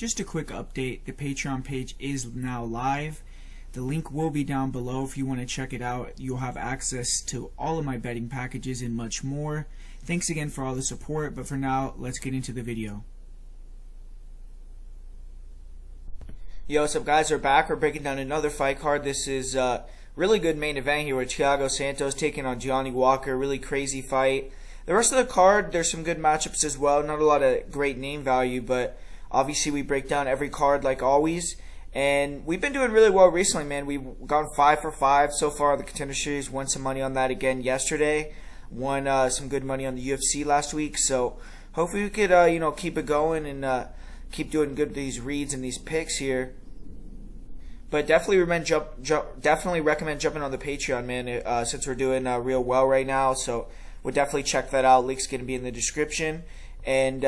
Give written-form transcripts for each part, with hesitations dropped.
Just a quick update, the Patreon page is now live. The link will be down below if you want to check it out. You'll have access to all of my betting packages and much more. Thanks again for all the support, but for now, let's get into the video. Yo, what's up guys? We're back. We're breaking down another fight card. This is a really good main event here with Thiago Santos taking on Johnny Walker. Really crazy fight. The rest of the card, there's some good matchups as well. Not a lot of great name value, but obviously we break down every card like always. And we've been doing really well recently, man. We've gone 5 for 5 so far. The Contender Series, won some money on that again yesterday. Won some good money on the UFC last week. So hopefully we could, keep it going and keep doing good these reads and these picks here. But definitely recommend jumping on the Patreon, man. Since we're doing real well right now, so we'll definitely check that out. Link's gonna be in the description. And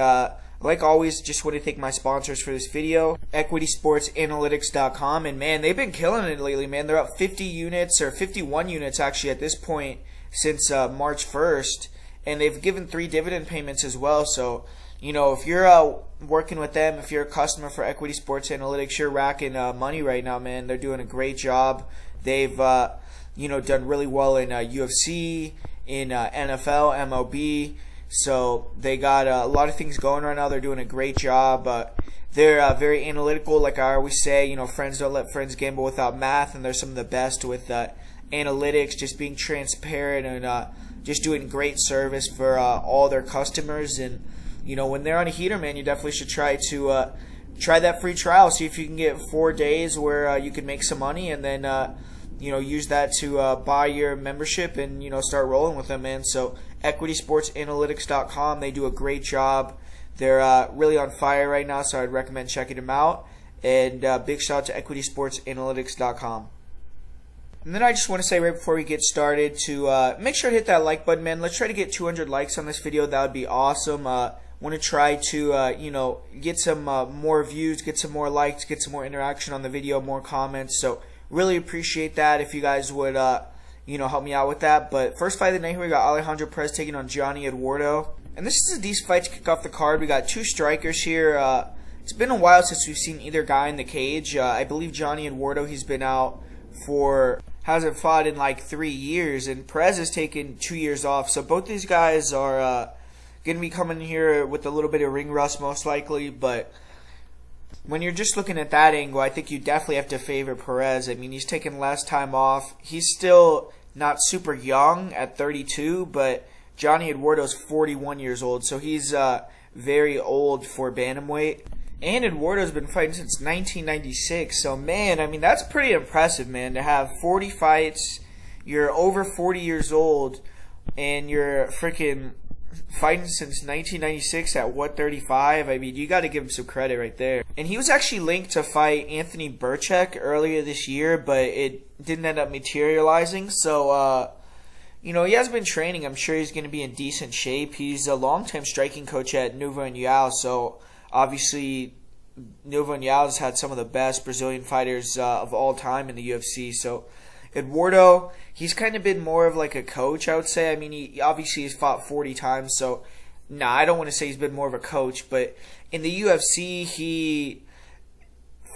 like always, just want to thank my sponsors for this video, EquitySportsAnalytics.com. And man, they've been killing it lately, man. They're up 50 units or 51 units actually at this point since March 1st, and they've given 3 dividend payments as well. So if you're working with them, if you're a customer for Equity Sports Analytics, you're racking money right now, man. They're doing a great job. They've done really well in UFC, in NFL, MLB. So they got a lot of things going right now. They're doing a great job. They're very analytical, like I always say. Friends don't let friends gamble without math, and they're some of the best with analytics, just being transparent and just doing great service for all their customers. And when they're on a heater, man, you definitely should try that free trial. See if you can get 4 days where you can make some money, and then use that to buy your membership and start rolling with them, man. So EquitySportsAnalytics.com, they do a great job. They're really on fire right now, so I'd recommend checking them out. And big shout out to EquitySportsAnalytics.com. And then I just want to say right before we get started to make sure to hit that like button, man. Let's try to get 200 likes on this video. That would be awesome. Want to try to get some more views, get some more likes, get some more interaction on the video, more comments. So really appreciate that if you guys would help me out with that. But first fight of the night here, we got Alejandro Perez taking on Johnny Eduardo. And this is a decent fight to kick off the card. We got 2 strikers here. It's been a while since we've seen either guy in the cage. I believe Johnny Eduardo, he's been out hasn't fought in like 3 years, and Perez has taken 2 years off. So both these guys are going to be coming here with a little bit of ring rust most likely. But when you're just looking at that angle, I think you definitely have to favor Perez. I mean, he's taken less time off. He's still not super young at 32, but Johnny Eduardo's 41 years old, so he's very old for bantamweight. And Eduardo's been fighting since 1996, so man, I mean, that's pretty impressive, man, to have 40 fights, you're over 40 years old, and you're freaking fighting since 1996 at 135. I mean, you got to give him some credit right there. And he was actually linked to fight Anthony Burchak earlier this year, but it didn't end up materializing. So, he has been training. I'm sure he's going to be in decent shape. He's a long-time striking coach at Novo União, so obviously Novo União has had some of the best Brazilian fighters of all time in the UFC. So Eduardo, he's kind of been more of like a coach, I would say. I mean, he obviously has fought 40 times, so I don't want to say he's been more of a coach, but in the UFC, he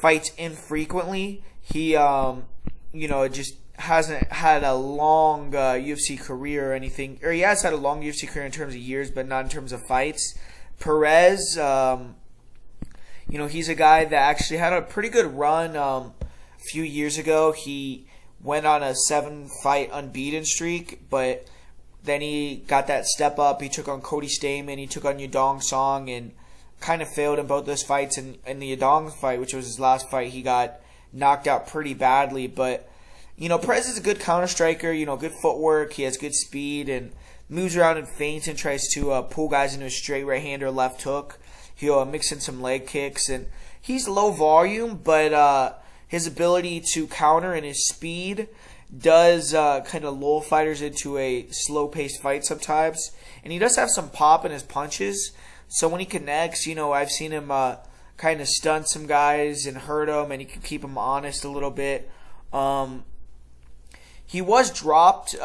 fights infrequently. He, just hasn't had a long UFC career or anything, or he has had a long UFC career in terms of years, but not in terms of fights. Perez, he's a guy that actually had a pretty good run a few years ago. He went on a 7-fight unbeaten streak, but then he got that step up. He took on Cody Stamann, he took on Yadong Song, and kind of failed in both those fights. And in the Yadong fight, which was his last fight, he got knocked out pretty badly. But, Perez is a good counter striker, good footwork, he has good speed, and moves around and feints and tries to pull guys into a straight right hand or left hook. He'll mix in some leg kicks, and he's low volume, but his ability to counter and his speed does kind of lull fighters into a slow-paced fight sometimes. And he does have some pop in his punches, so when he connects, I've seen him kind of stun some guys and hurt them, and he can keep them honest a little bit. He was dropped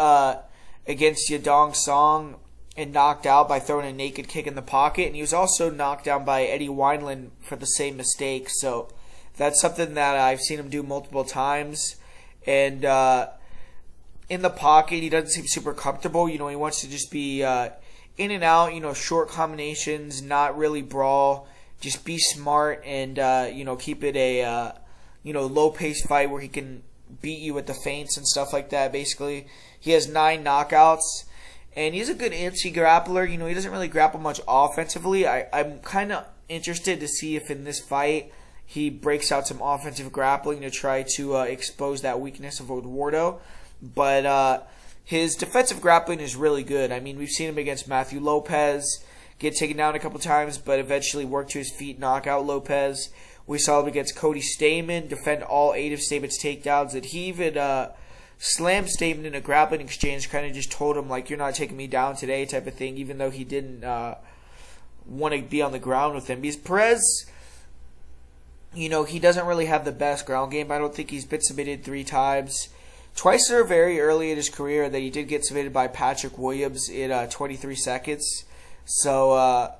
against Yadong Song and knocked out by throwing a naked kick in the pocket. And he was also knocked down by Eddie Wineland for the same mistake. So that's something that I've seen him do multiple times. And in the pocket, he doesn't seem super comfortable. He wants to just be in and out, short combinations, not really brawl. Just be smart and, keep it a, low-paced fight where he can beat you with the feints and stuff like that, basically. He has 9 knockouts, and he's a good anti-grappler. He doesn't really grapple much offensively. I'm kind of interested to see if in this fight he breaks out some offensive grappling to try to expose that weakness of Eduardo. But his defensive grappling is really good. I mean, we've seen him against Matthew Lopez get taken down a couple times, but eventually work to his feet, knock out Lopez. We saw him against Cody Stamann defend all 8 of Stamann's takedowns. That he even slammed Stamann in a grappling exchange, kind of just told him, like, you're not taking me down today type of thing, even though he didn't want to be on the ground with him. Because Perez, he doesn't really have the best ground game. I don't think he's been submitted 3 times. Twice or very early in his career that he did get submitted by Patrick Williams in 23 seconds. So,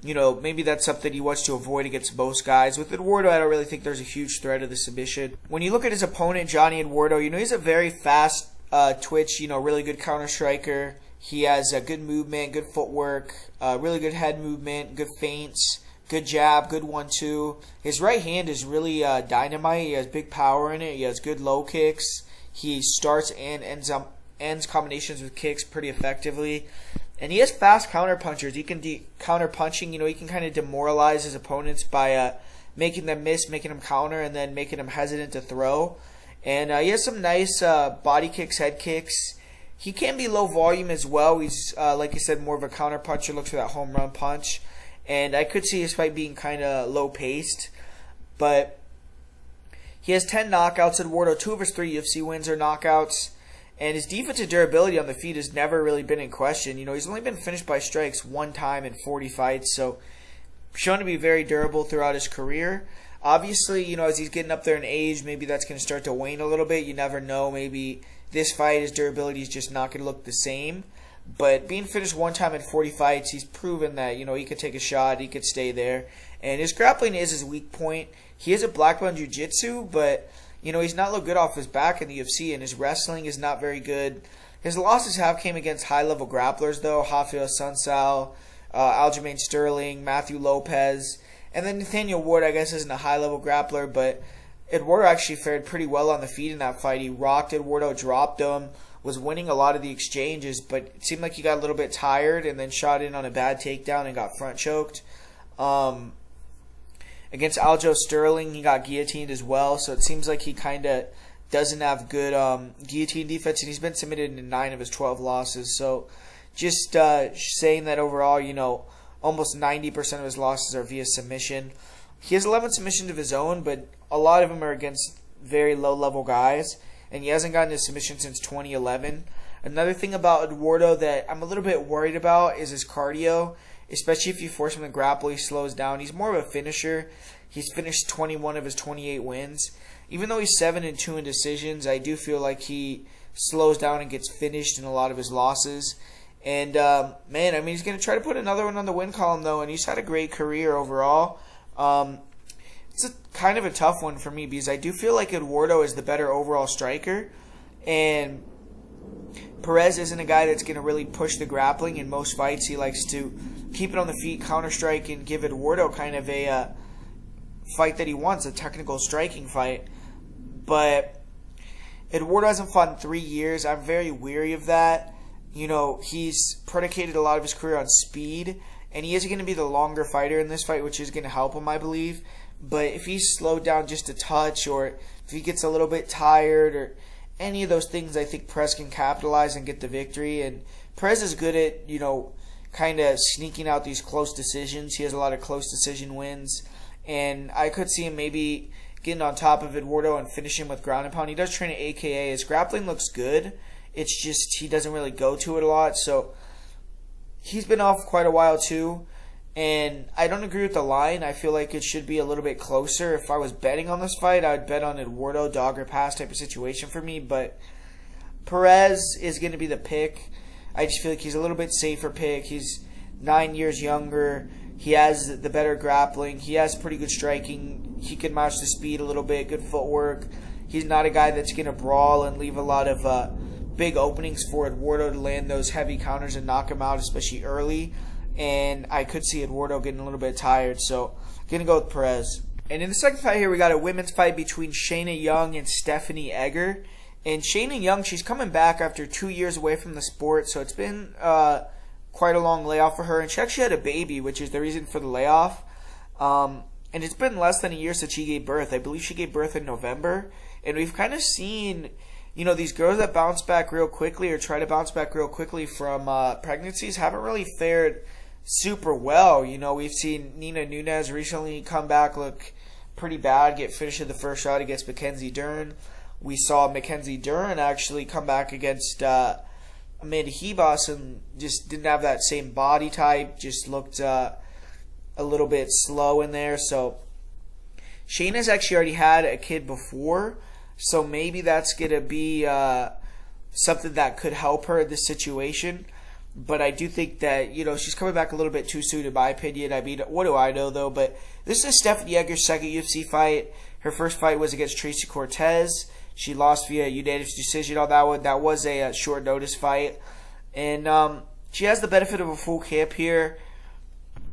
maybe that's something he wants to avoid against most guys. With Eduardo, I don't really think there's a huge threat of the submission. When you look at his opponent, Johnny Eduardo, he's a very fast twitch, really good counter striker. He has good movement, good footwork, really good head movement, good feints, good jab, good 1-2. His right hand is really dynamite. He has big power in it. He has good low kicks. He starts and ends combinations with kicks pretty effectively. And he has fast counter punchers. He can counter punching. He can kind of demoralize his opponents by making them miss, making them counter, and then making them hesitant to throw. And he has some nice body kicks, head kicks. He can be low volume as well. He's, like I said, more of a counter puncher, looks for that home run punch. And I could see his fight being kind of low paced. But he has 10 knockouts. Eduardo, 2 of his 3 UFC wins are knockouts. And his defensive durability on the feet has never really been in question. He's only been finished by strikes 1 time in 40 fights. So, shown to be very durable throughout his career. Obviously, as he's getting up there in age, maybe that's going to start to wane a little bit. You never know. Maybe this fight, his durability is just not going to look the same. But being finished 1 time in 40 fights, he's proven that, he could take a shot, he could stay there. And his grappling is his weak point. He is a black belt in jiu-jitsu, but he's not looked good off his back in the UFC, and his wrestling is not very good. His losses have came against high-level grapplers, though. Rafael Sunsao, Aljamain Sterling, Matthew Lopez. And then Nathaniel Ward, I guess, isn't a high-level grappler, but Eduardo actually fared pretty well on the feet in that fight. He rocked Eduardo, dropped him, was winning a lot of the exchanges, but it seemed like he got a little bit tired and then shot in on a bad takedown and got front choked. Against Aljo Sterling, he got guillotined as well, so it seems like he kind of doesn't have good guillotine defense, and he's been submitted in 9 of his 12 losses. So just saying that overall, almost 90% of his losses are via submission. He has 11 submissions of his own, but a lot of them are against very low-level guys, and he hasn't gotten a submission since 2011. Another thing about Eduardo that I'm a little bit worried about is his cardio. Especially if you force him to grapple, he slows down. He's more of a finisher. He's finished 21 of his 28 wins. Even though he's 7-2 in decisions, I do feel like he slows down and gets finished in a lot of his losses. And, he's going to try to put another one on the win column, though, and he's had a great career overall. It's kind of a tough one for me because I do feel like Eduardo is the better overall striker. And Perez isn't a guy that's going to really push the grappling. In most fights, he likes to keep it on the feet, counter-strike, and give Eduardo kind of a fight that he wants, a technical striking fight. But Eduardo hasn't fought in 3 years. I'm very weary of that. He's predicated a lot of his career on speed, and he is going to be the longer fighter in this fight, which is going to help him, I believe. But if he's slowed down just a touch, or if he gets a little bit tired, or any of those things, I think Perez can capitalize and get the victory. And Perez is good at, kind of sneaking out these close decisions. He has a lot of close decision wins. And I could see him maybe getting on top of Eduardo and finishing with ground and pound. He does train at AKA. His grappling looks good. It's just he doesn't really go to it a lot. So he's been off quite a while too. And I don't agree with the line. I feel like it should be a little bit closer. If I was betting on this fight, I would bet on Eduardo, dog or pass type of situation for me. But Perez is going to be the pick. I just feel like he's a little bit safer pick. He's 9 years younger. He has the better grappling. He has pretty good striking. He can match the speed a little bit, good footwork. He's not a guy that's going to brawl and leave a lot of big openings for Eduardo to land those heavy counters and knock him out, especially early. And I could see Eduardo getting a little bit tired, so I'm going to go with Perez. And in the second fight here, we got a women's fight between Shayna Young and Stephanie Egger. And Shayna Young, she's coming back after 2 years away from the sport, so it's been quite a long layoff for her. And she actually had a baby, which is the reason for the layoff. And it's been less than a year since she gave birth. I believe she gave birth in November. And we've kind of seen, these girls that bounce back real quickly or try to bounce back real quickly from pregnancies haven't really fared super well. We've seen Nina Nunes recently come back, look pretty bad, get finished in the first round against Mackenzie Dern. We saw Mackenzie Dern actually come back against Amanda Hebos and just didn't have that same body type, just looked a little bit slow in there. So Shayna's actually already had a kid before, so maybe that's going to be something that could help her in this situation. But I do think that, she's coming back a little bit too soon in my opinion. I mean, what do I know though? But this is Stephanie Egger's second UFC fight. Her first fight was against Tracy Cortez. She lost via unanimous decision on that one. That was a short notice fight. And she has the benefit of a full camp here.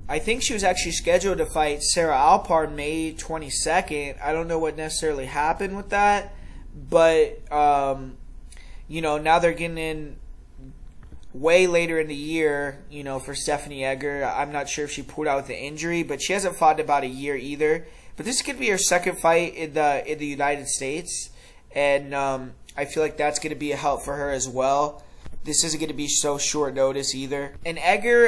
I think she was actually scheduled to fight Sarah Alpar May 22nd. I don't know what necessarily happened with that. But, now they're getting in way later in the year, for Stephanie Egger. I'm not sure if she pulled out with the injury, but she hasn't fought in about a year either. But this could be her second fight in the United States, and I feel like that's going to be a help for her as well. This isn't going to be so short notice either. And Egger,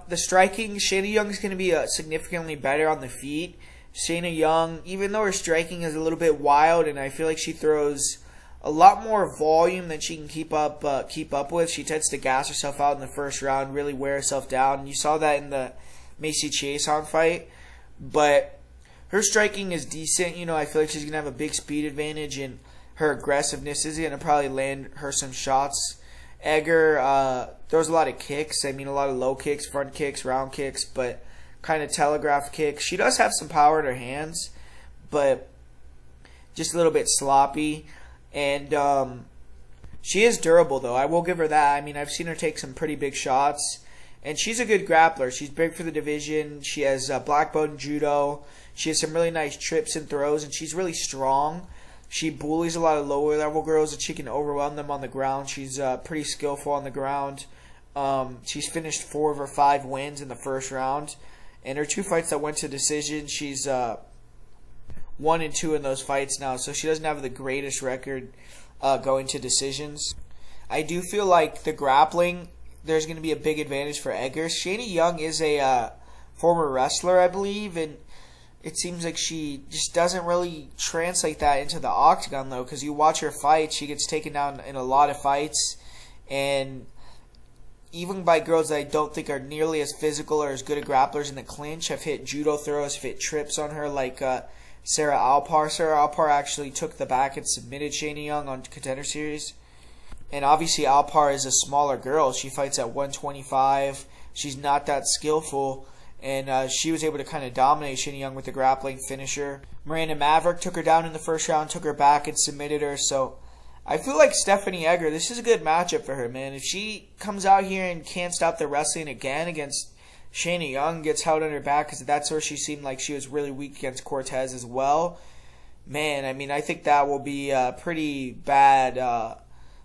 the striking, Shayna Young is going to be significantly better on the feet. Shayna Young, even though her striking is a little bit wild, and I feel like she throws a lot more volume than she can keep up with. She tends to gas herself out in the first round, really wear herself down. And you saw that in the Macy Chiasson fight. But her striking is decent. I feel like she's going to have a big speed advantage, and her aggressiveness is going to probably land her some shots. Egger throws a lot of kicks. A lot of low kicks, front kicks, round kicks, but kind of telegraph kicks. She does have some power in her hands, but just a little bit sloppy. And she is durable, though. I will give her that. I've seen her take some pretty big shots. And she's a good grappler. She's big for the division. She has black belt in judo. She has some really nice trips and throws, and she's really strong. She bullies a lot of lower level girls, and she can overwhelm them on the ground. She's pretty skillful on the ground. She's finished 4 of her 5 wins in the first round. And her 2 fights that went to decision, she's 1-2 in those fights now, so she doesn't have the greatest record going to decisions. I do feel like the grappling, there's going to be a big advantage for Egger. Shayna Young is a former wrestler, I believe, and it seems like she just doesn't really translate that into the octagon, though, because you watch her fight, she gets taken down in a lot of fights, and even by girls that I don't think are nearly as physical or as good at grapplers in the clinch, have hit judo throws, have hit trips on her, like Sarah Alpar. Sarah Alpar actually took the back and submitted Shayna Young on Contender Series. And obviously Alpar is a smaller girl. She fights at 125. She's not that skillful. And she was able to kind of dominate Shayna Young with the grappling finisher. Miranda Maverick took her down in the first round, took her back and submitted her. So I feel like Stephanie Egger, this is a good matchup for her, man. If she comes out here and can't stop the wrestling again against Shayna Young, gets held on her back, because that's where she seemed like she was really weak against Cortez as well. Man, I think that will be a pretty bad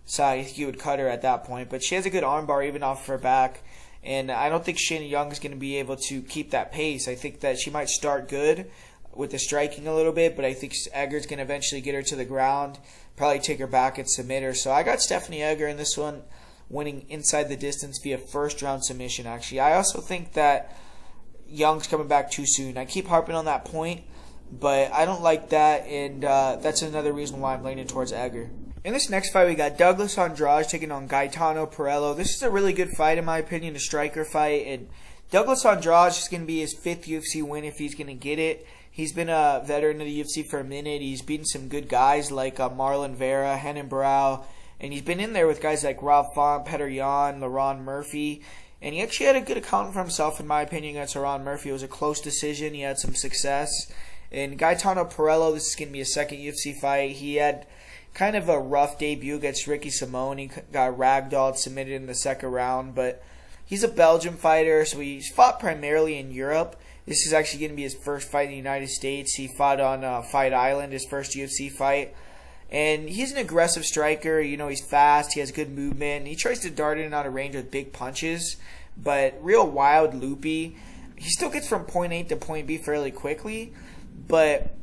side. You would cut her at that point. But she has a good armbar even off her back. And I don't think Shayna Young is going to be able to keep that pace. I think that she might start good with the striking a little bit, but I think Egger's going to eventually get her to the ground, probably take her back and submit her. So I got Stephanie Egger in this one, winning inside the distance via first round submission, actually. I also think that Young's coming back too soon. I keep harping on that point, but I don't like that, and that's another reason why I'm leaning towards Egger. In this next fight, we got Douglas Andrade taking on Gaetano Pirello. This is a really good fight, in my opinion, a striker fight. And Douglas Andrade is going to be his 5th UFC win if he's going to get it. He's been a veteran of the UFC for a minute. He's beaten some good guys like Marlon Vera, Renan Barão, And he's been in there with guys like Rob Font, Petr Yan, Laron Murphy. And he actually had a good account for himself, in my opinion, against Laron Murphy. It was a close decision. He had some success. And Gaetano Pirello, this is going to be his second UFC fight. He had kind of a rough debut against Ricky Simone. He got ragdolled, submitted in the second round. But he's a Belgian fighter, so he's fought primarily in Europe. This is actually going to be his first fight in the United States. He fought on Fight Island, his first UFC fight. And he's an aggressive striker. He's fast. He has good movement. He tries to dart in and out of range with big punches, but real wild, loopy. He still gets from point A to point B fairly quickly, but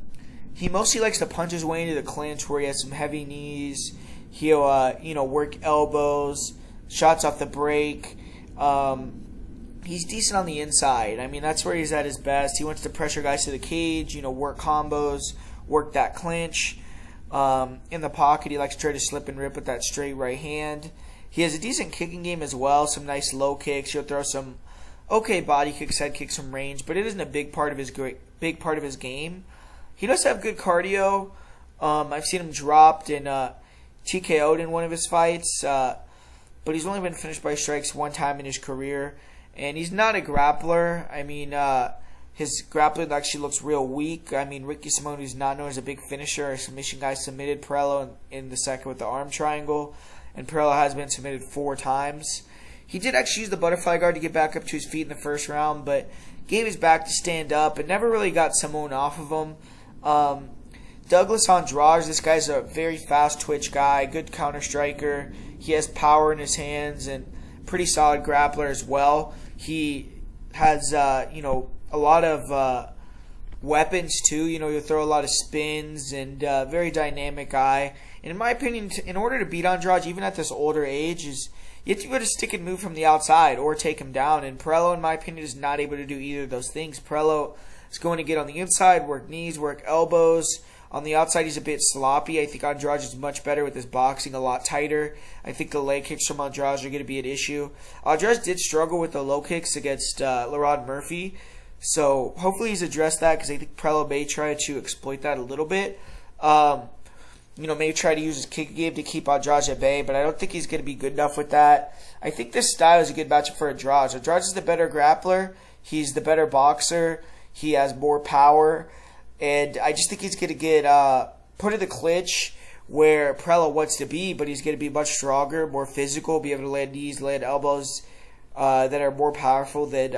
he mostly likes to punch his way into the clinch where he has some heavy knees. He'll, work elbows, shots off the break. He's decent on the inside. I mean, that's where he's at his best. He wants to pressure guys to the cage, work combos, work that clinch. In the pocket, he likes to try to slip and rip with that straight right hand. He has a decent kicking game as well, some nice low kicks. He'll throw some okay body kicks, head kicks from range, but it isn't a big part of his game. He does have good cardio. I've seen him dropped and TKO'd in one of his fights, but he's only been finished by strikes one time in his career. And he's not a grappler. I mean, his grappling actually looks real weak. I mean, Ricky Simone, who's not known as a big finisher, a submission guy, submitted Pirello in the second with the arm triangle, and Pirello has been submitted 4 times. He did actually use the butterfly guard to get back up to his feet in the first round, but gave his back to stand up and never really got Simone off of him. Douglas Andrade, this guy's a very fast twitch guy, good counter striker. He has power in his hands and pretty solid grappler as well. He has, a lot of weapons too. He'll throw a lot of spins and very dynamic guy. And in my opinion, in order to beat Andrade, even at this older age, you have to be able to stick and move from the outside or take him down. And Pirello, in my opinion, is not able to do either of those things. Pirello is going to get on the inside, work knees, work elbows. On the outside, he's a bit sloppy. I think Andrade is much better with his boxing, a lot tighter. I think the leg kicks from Andrade are going to be an issue. Andrade did struggle with the low kicks against Laron Murphy, so hopefully he's addressed that because I think Pirello may try to exploit that a little bit. May try to use his kick game to keep Andrade at bay, but I don't think he's going to be good enough with that. I think this style is a good matchup for Andrade. Andrade is the better grappler. He's the better boxer. He has more power. And I just think he's going to get put in the clinch where Pirello wants to be, but he's going to be much stronger, more physical, be able to land knees, land elbows that are more powerful than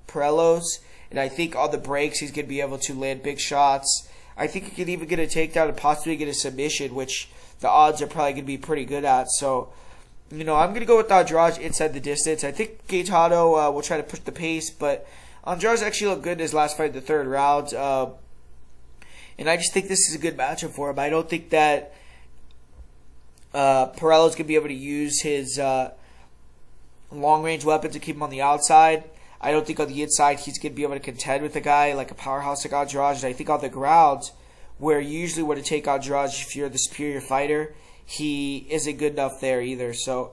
Pirello's. And I think on the breaks, he's going to be able to land big shots. I think he could even get a takedown and possibly get a submission, which the odds are probably going to be pretty good at. So, I'm going to go with Andrade inside the distance. I think Gaetano will try to push the pace, but Andrade actually looked good in his last fight in the third round. And I just think this is a good matchup for him. I don't think that Pirello's going to be able to use his long-range weapons to keep him on the outside. I don't think on the inside he's going to be able to contend with a guy like a powerhouse like Andrade. And I think on the ground, where you usually want to take Andrade if you're the superior fighter, he isn't good enough there either. So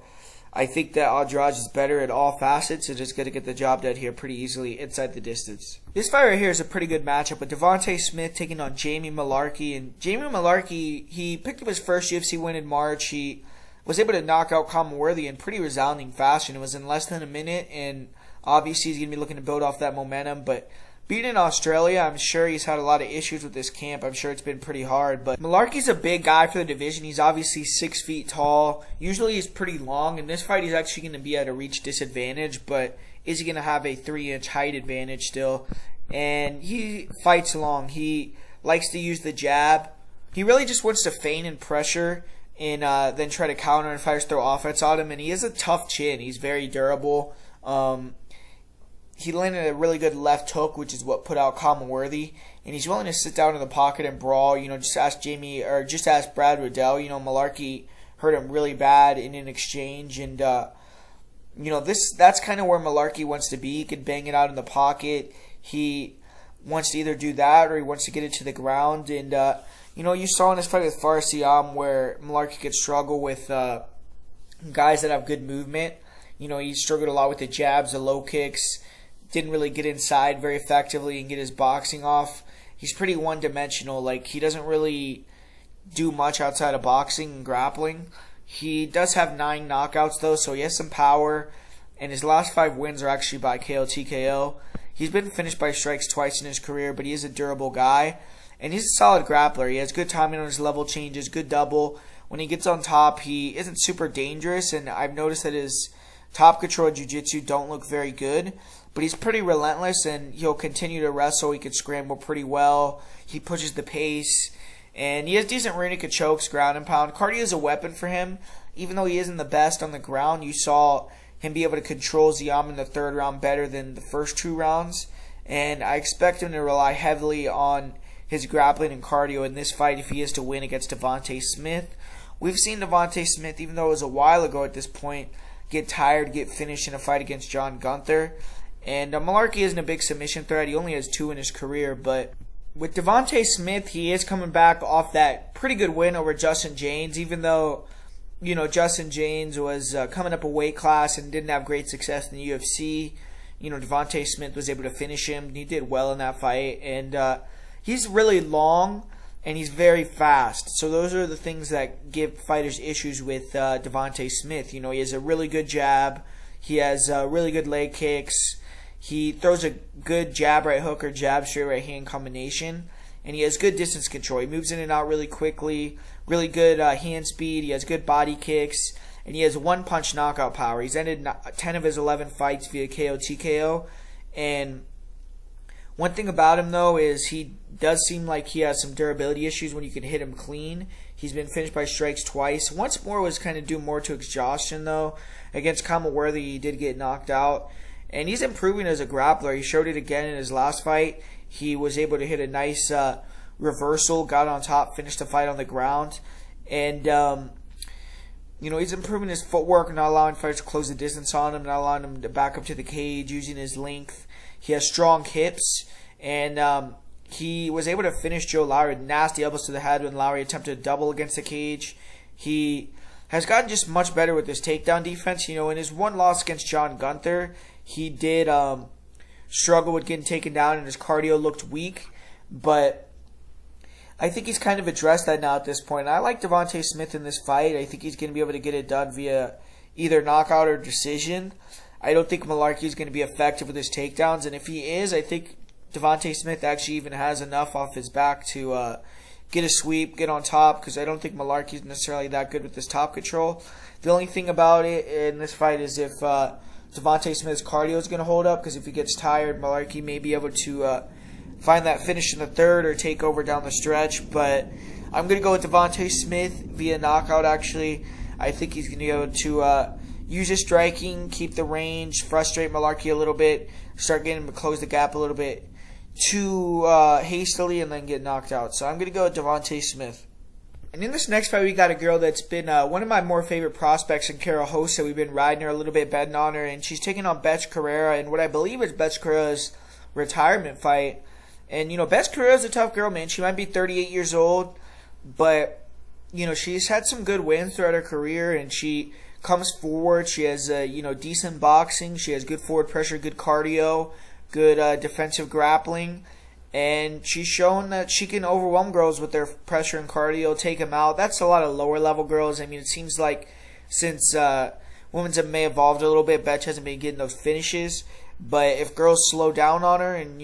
I think that Andrade is better at all facets and is going to get the job done here pretty easily inside the distance. This fight right here is a pretty good matchup with Devonte Smith taking on Jamie Mullarkey. And Jamie Mullarkey, he picked up his first UFC win in March. He was able to knock out Commonworthy in pretty resounding fashion. It was in less than a minute, and obviously he's going to be looking to build off that momentum. But being in Australia, I'm sure he's had a lot of issues with this camp. I'm sure it's been pretty hard. But Mullarkey's a big guy for the division. He's obviously 6 feet tall. Usually he's pretty long. In this fight, he's actually going to be at a reach disadvantage. But is he going to have a 3-inch height advantage still? And he fights long. He likes to use the jab. He really just wants to feign and pressure and then try to counter and fighters throw offense on him. And he has a tough chin. He's very durable. He landed a really good left hook, which is what put out Commonworthy, and he's willing to sit down in the pocket and brawl. Just ask Brad Riddell. Mullarkey hurt him really bad in an exchange, and that's kind of where Mullarkey wants to be. He can bang it out in the pocket. He wants to either do that or he wants to get it to the ground. And you saw in his fight with Farsiam where Mullarkey could struggle with guys that have good movement. He struggled a lot with the jabs, the low kicks. Didn't really get inside very effectively and get his boxing off. He's pretty one-dimensional. He doesn't really do much outside of boxing and grappling. He does have 9 knockouts, though, so he has some power. And his last 5 wins are actually by KO TKO. He's been finished by strikes twice in his career, but he is a durable guy. And he's a solid grappler. He has good timing on his level changes, good double. When he gets on top, he isn't super dangerous. And I've noticed that his top control jiu-jitsu don't look very good. But he's pretty relentless, and he'll continue to wrestle. He can scramble pretty well. He pushes the pace. And he has decent rear naked chokes, ground and pound. Cardio is a weapon for him. Even though he isn't the best on the ground, you saw him be able to control Ziam in the 3rd round better than the first 2 rounds. And I expect him to rely heavily on his grappling and cardio in this fight if he is to win against Devonte Smith. We've seen Devonte Smith, even though it was a while ago at this point, get tired, get finished in a fight against John Gunther. And Mullarkey isn't a big submission threat. He only has 2 in his career, but with Devonte Smith, he is coming back off that pretty good win over Justin James, even though, Justin James was coming up a weight class and didn't have great success in the UFC. Devonte Smith was able to finish him. He did well in that fight, and he's really long, and he's very fast. So those are the things that give fighters issues with Devonte Smith. He has a really good jab. He has really good leg kicks. He throws a good jab right hook or jab straight right hand combination, and he has good distance control. He moves in and out really quickly, really good hand speed. He has good body kicks, and he has 1-punch knockout power. He's ended 10 of his 11 fights via KO TKO, and one thing about him, though, is he does seem like he has some durability issues when you can hit him clean. He's been finished by strikes twice. Once more was kind of due more to exhaustion, though. Against Kama Worthy, he did get knocked out. And he's improving as a grappler. He showed it again in his last fight. He was able to hit a nice reversal, got on top, finished the fight on the ground. And, he's improving his footwork, not allowing fighters to close the distance on him, not allowing him to back up to the cage, using his length. He has strong hips, and he was able to finish Joe Lowry with nasty elbows to the head when Lowry attempted a double against the cage. He has gotten just much better with his takedown defense. In his 1 loss against John Gunther, he did struggle with getting taken down, and his cardio looked weak. But I think he's kind of addressed that now at this point. I like Devonte Smith in this fight. I think he's going to be able to get it done via either knockout or decision. I don't think Mullarkey is going to be effective with his takedowns, and if he is, I think Devonte Smith actually even has enough off his back to get a sweep, get on top, because I don't think Mullarkey is necessarily that good with his top control. The only thing about it in this fight is if Devonte Smith's cardio is going to hold up, because if he gets tired, Mullarkey may be able to find that finish in the 3rd or take over down the stretch. But I'm going to go with Devonte Smith via knockout, actually. I think he's going to be able to use his striking, keep the range, frustrate Mullarkey a little bit, start getting him to close the gap a little bit too hastily, and then get knocked out. So I'm going to go with Devonte Smith. And in this next fight, we got a girl that's been one of my more favorite prospects in Karol Rosa. We've been riding her a little bit, betting on her, and she's taking on Bethe Correira in what I believe is Bethe Correira's retirement fight. And, Bethe Correira's a tough girl, man. She might be 38 years old, but, she's had some good wins throughout her career, and she comes forward. She has, decent boxing. She has good forward pressure, good cardio, good defensive grappling. And she's shown that she can overwhelm girls with their pressure and cardio, take them out. That's a lot of lower-level girls. I mean, it seems like since women's MMA evolved a little bit, Bethe hasn't been getting those finishes. But if girls slow down on her and,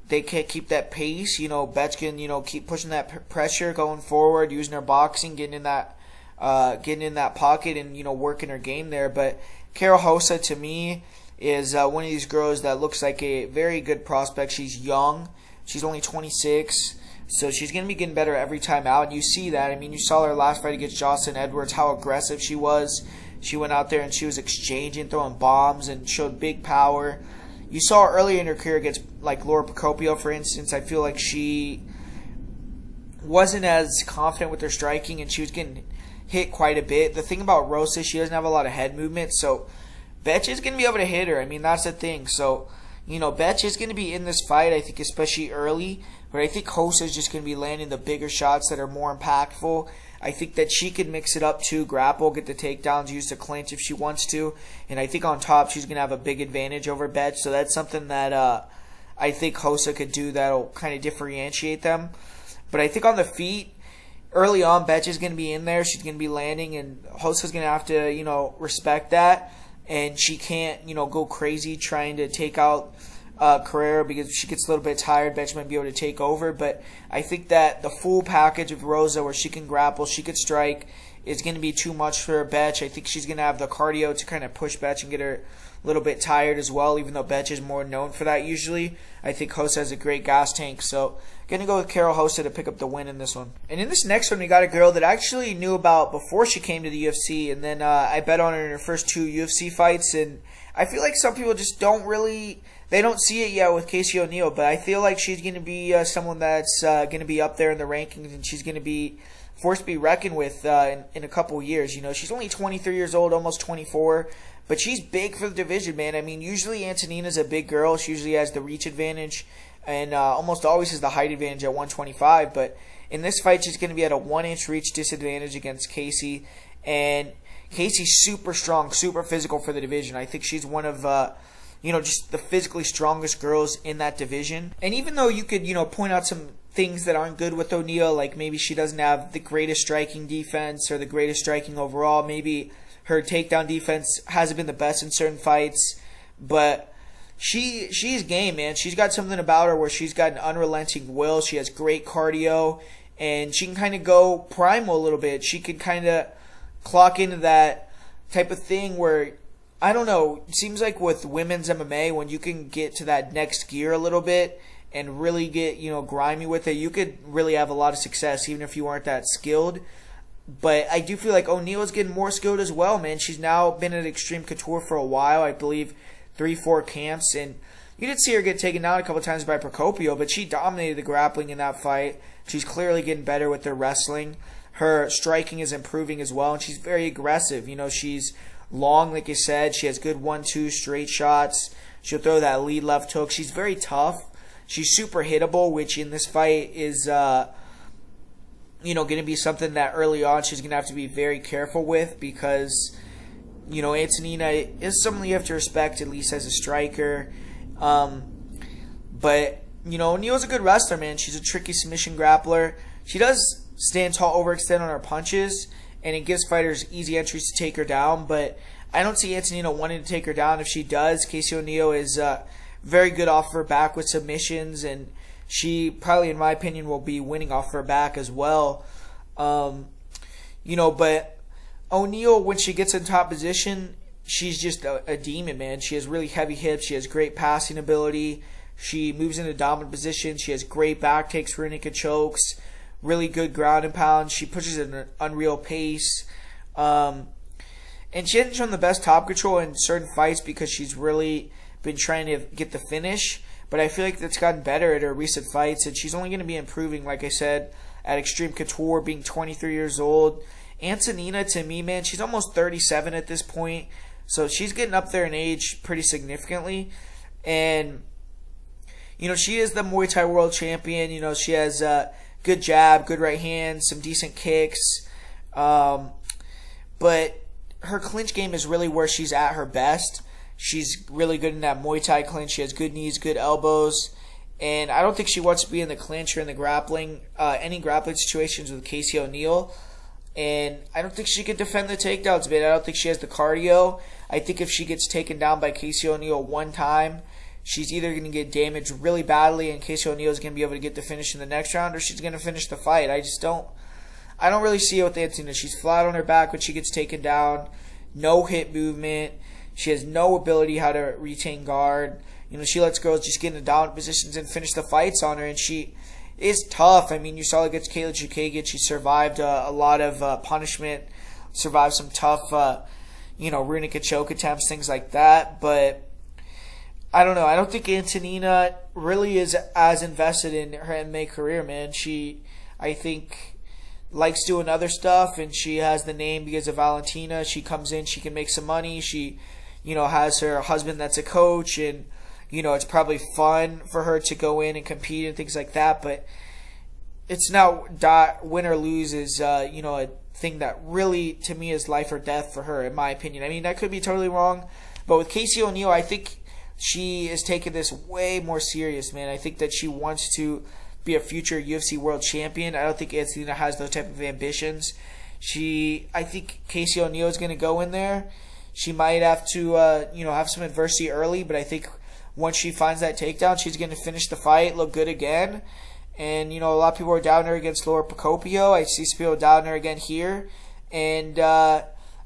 they can't keep that pace, Bethe can, keep pushing that pressure going forward, using her boxing, getting in that pocket and, working her game there. But Karol Rosa, to me, is one of these girls that looks like a very good prospect. She's young. She's only 26. So she's going to be getting better every time out. And you see that. I mean, you saw her last fight against Jocelyn Edwards, how aggressive she was. She went out there and she was exchanging, throwing bombs, and showed big power. You saw her earlier in her career against, like, Laura Procopio, for instance. I feel like she wasn't as confident with her striking, and she was getting hit quite a bit. The thing about Rosa, she doesn't have a lot of head movement, so Bethe is going to be able to hit her. I mean, that's the thing. So, Bethe is going to be in this fight, I think, especially early. But I think Rosa is just going to be landing the bigger shots that are more impactful. I think that she can mix it up too, grapple, get the takedowns, use the clinch if she wants to. And I think on top, she's going to have a big advantage over Bethe. So that's something that I think Rosa could do that'll kind of differentiate them. But I think on the feet, early on, Bethe is going to be in there. She's going to be landing, and Rosa's going to have to, respect that. And she can't, go crazy trying to take out Correira, because if she gets a little bit tired, Bethe might be able to take over. But I think that the full package of Rosa, where she can grapple, she could strike, is going to be too much for Bethe. I think she's going to have the cardio to kind of push Bethe and get her a little bit tired as well, even though Bethe is more known for that usually. I think Rosa has a great gas tank, so going to go with Karol Rosa to pick up the win in this one. And in this next one, we got a girl that I actually knew about before she came to the UFC, and then I bet on her in her first 2 UFC fights, and I feel like some people just don't see it yet with Casey O'Neill, but I feel like she's going to be someone that's going to be up there in the rankings, and she's going to be forced to be reckoned with in a couple years. She's only 23 years old, almost 24, but she's big for the division, man. I mean, usually Antonina's a big girl. She usually has the reach advantage and almost always has the height advantage at 125, but in this fight, she's going to be at a 1-inch reach disadvantage against Casey, and Casey's super strong, super physical for the division. I think she's one of just the physically strongest girls in that division. And even though you could, point out some things that aren't good with O'Neill, like maybe she doesn't have the greatest striking defense or the greatest striking overall, maybe her takedown defense hasn't been the best in certain fights, but she's game, man. She's got something about her where she's got an unrelenting will. She has great cardio, and she can kind of go primal a little bit. She could kind of clock into that type of thing where, I don't know, it seems like with women's MMA, when you can get to that next gear a little bit and really get, grimy with it, you could really have a lot of success even if you aren't that skilled. But I do feel like O'Neill is getting more skilled as well, man. She's now been at Extreme Couture for a while, I believe 3-4 camps, and you did see her get taken down a couple times by Procopio, but she dominated the grappling in that fight. She's clearly getting better with her wrestling. Her striking is improving as well, and she's very aggressive. She's long, like I said. She has good 1-2 straight shots. She'll throw that lead left hook. She's very tough. She's super hittable, which in this fight is, going to be something that early on she's going to have to be very careful with, because, Antonina is someone you have to respect, at least as a striker. But, O'Neill's a good wrestler, man. She's a tricky submission grappler. She does stand tall, overextend on her punches, and it gives fighters easy entries to take her down, but I don't see Antonina wanting to take her down. If she does, Casey O'Neill is very good off her back with submissions, and she probably, in my opinion, will be winning off her back as well. But O'Neill, when she gets in top position, she's just a demon, man. She has really heavy hips. She has great passing ability. She moves into dominant position. She has great back takes, rear naked chokes, really good ground and pound. She pushes at an unreal pace. And she hasn't shown the best top control in certain fights because she's really been trying to get the finish. But I feel like that's gotten better at her recent fights, and she's only going to be improving, like I said, at Extreme Couture, being 23 years old. Antonina, to me, man, she's almost 37 at this point, so she's getting up there in age pretty significantly. And, she is the Muay Thai world champion. She has good jab, good right hand, some decent kicks. But her clinch game is really where she's at her best. She's really good in that Muay Thai clinch. She has good knees, good elbows. And I don't think she wants to be in the clinch or in the grappling, any grappling situations with Casey O'Neill. And I don't think she can defend the takedowns, man. I don't think she has the cardio. I think if she gets taken down by Casey O'Neill one time, she's either going to get damaged really badly and Casey O'Neill is going to be able to get the finish in the next round, or she's going to finish the fight. I don't really see it with Antonina. She's flat on her back when she gets taken down. No hip movement. She has no ability how to retain guard. She lets girls just get into dominant positions and finish the fights on her, and she is tough. I mean, you saw against Kayla Chukagian, she survived a lot of punishment, survived some tough, rear naked choke attempts, things like that. But I don't know. I don't think Antonina really is as invested in her MMA career, man. She, I think, likes doing other stuff, and she has the name because of Valentina. She comes in, she can make some money. She, has her husband that's a coach, and it's probably fun for her to go in and compete and things like that, but it's not win or lose is, a thing that really, to me, is life or death for her, in my opinion. I mean, that could be totally wrong, but with Casey O'Neill, I think she is taking this way more serious, man. I think that she wants to be a future UFC world champion. I don't think Antonina has those type of ambitions. I think Casey O'Neill is going to go in there. She might have to, have some adversity early, but I think once she finds that takedown, she's going to finish the fight, look good again. And, a lot of people are down her against Laura Procopio. I see some people down her again here. And I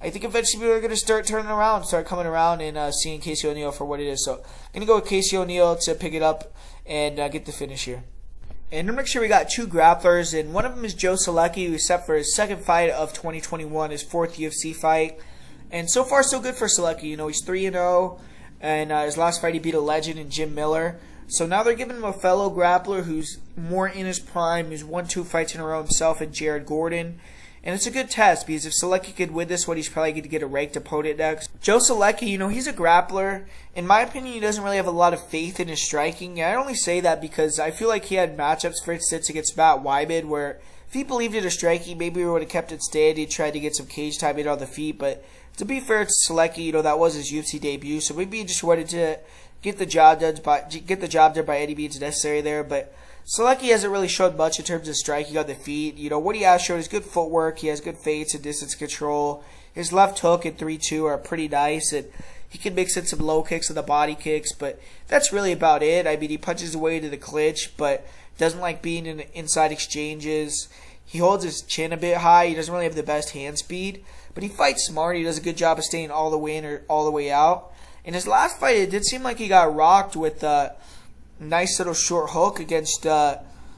think eventually people are going to start coming around and seeing Casey O'Neill for what it is. So I'm going to go with Casey O'Neill to pick it up and get the finish here. And to make sure we got two grapplers, and one of them is Joe Solecki, who's set for his second fight of 2021, his fourth UFC fight. And so far, so good for Solecki. He's 3-0, and his last fight he beat a legend in Jim Miller. So now they're giving him a fellow grappler who's more in his prime, who's won 2 fights in a row himself, in Jared Gordon. And it's a good test, because if Solecki could win this one, he's probably going to get a ranked opponent next. Joe Solecki, he's a grappler. In my opinion, he doesn't really have a lot of faith in his striking. And I only say that because I feel like he had matchups, for instance, against Matt Weidman, where if he believed in his striking, maybe he would have kept it steady. He tried to get some cage time in on the feet. But to be fair to Solecki, that was his UFC debut. So maybe he just wanted to get the job done by any means necessary there. But Solecki hasn't really showed much in terms of striking on the feet. What he has shown is good footwork. He has good feints and distance control. His left hook and 3-2 are pretty nice, and he can mix in some low kicks and the body kicks, but that's really about it. I mean, he punches away to the clinch, but doesn't like being in inside exchanges. He holds his chin a bit high. He doesn't really have the best hand speed, but he fights smart. He does a good job of staying all the way in or all the way out. In his last fight, it did seem like he got rocked with nice little short hook against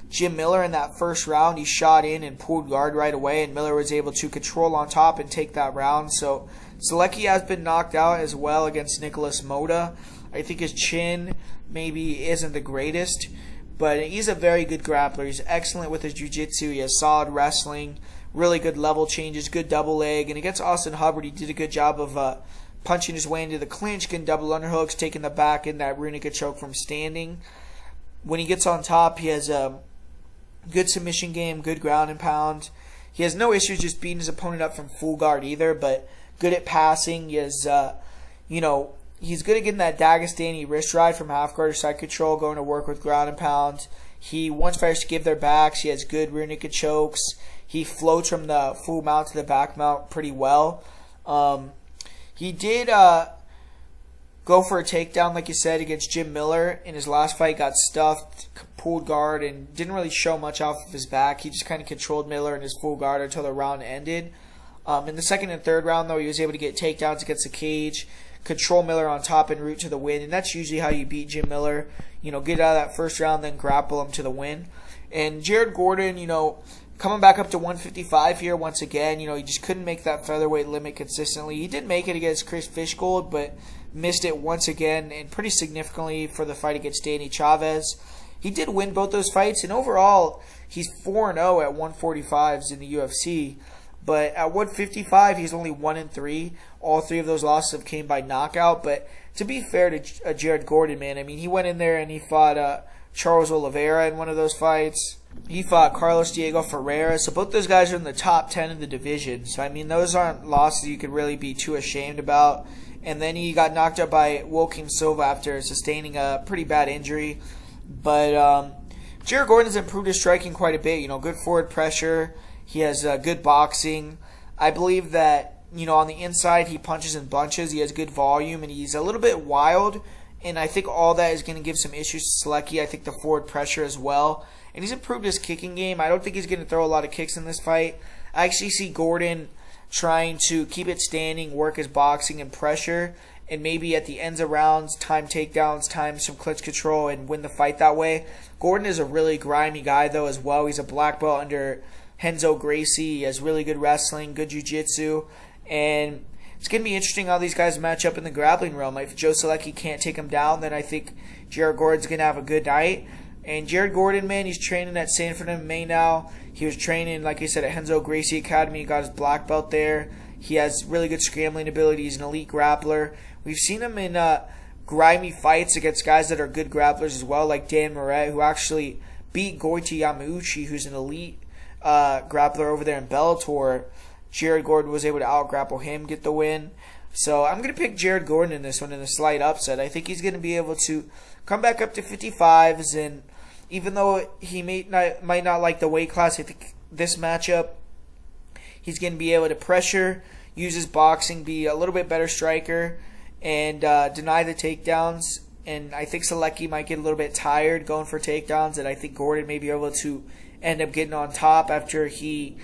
Jim Miller in that first round. He shot in and pulled guard right away, and Miller was able to control on top and take that round. So Solecki has been knocked out as well against Nicholas Mota. I think his chin maybe isn't the greatest, but he's a very good grappler. He's excellent with his jiu-jitsu. He has solid wrestling, really good level changes, good double leg. And against Austin Hubbard, he did a good job of punching his way into the clinch, getting double underhooks, taking the back in that rear naked choke from standing. When he gets on top, he has a good submission game, good ground and pound. He has no issues just beating his opponent up from full guard either, but good at passing. He has, he's good at getting that Dagestani wrist ride from half guard or side control, going to work with ground and pound. He wants fighters to give their backs. He has good rear naked chokes. He floats from the full mount to the back mount pretty well. He did go for a takedown, like you said, against Jim Miller. In his last fight, got stuffed, pulled guard, and didn't really show much off of his back. He just kind of controlled Miller in his full guard until the round ended. In the second and third round, though, he was able to get takedowns against the cage, control Miller on top and route to the win. And that's usually how you beat Jim Miller. Get out of that first round, then grapple him to the win. And Jared Gordon, coming back up to 155 here once again. He just couldn't make that featherweight limit consistently. He did make it against Chris Fishgold, but missed it once again and pretty significantly for the fight against Danny Chavez. He did win both those fights, and overall, he's 4-0 at 145s in the UFC. But at 155, he's only 1-3. All 3 of those losses have came by knockout. But to be fair to Jared Gordon, man, I mean, he went in there and he fought Charles Oliveira in one of those fights. He fought Carlos Diego Ferreira. So both those guys are in the top 10 of the division. So, I mean, those aren't losses you could really be too ashamed about. And then he got knocked out by Joaquim Silva after sustaining a pretty bad injury. But Jared Gordon has improved his striking quite a bit. Good forward pressure. He has good boxing. I believe that, on the inside he punches and bunches. He has good volume, and he's a little bit wild. And I think all that is going to give some issues to Solecki. I think the forward pressure as well. And he's improved his kicking game. I don't think he's going to throw a lot of kicks in this fight. I actually see Gordon trying to keep it standing, work his boxing and pressure, and maybe at the ends of rounds, time takedowns, time some clinch control, and win the fight that way. Gordon is a really grimy guy, though, as well. He's a black belt under Renzo Gracie. He has really good wrestling, good jiu-jitsu, and it's going to be interesting how these guys match up in the grappling realm. If Joe Solecki can't take him down, then I think Jared Gordon's going to have a good night. And Jared Gordon, man, he's training at Sanford MMA now. He was training, like I said, at Renzo Gracie Academy. He got his black belt there. He has really good scrambling ability. He's an elite grappler. We've seen him in grimy fights against guys that are good grapplers as well, like Dan Moret, who actually beat Goiti Yamauchi, who's an elite grappler over there in Bellator. Jared Gordon was able to out-grapple him, get the win. So I'm going to pick Jared Gordon in this one in a slight upset. I think he's going to be able to come back up to 55s, and even though he might not like the weight class, I think this matchup, he's going to be able to pressure, use his boxing, be a little bit better striker, and deny the takedowns. And I think Solecki might get a little bit tired going for takedowns, and I think Gordon may be able to end up getting on top after he,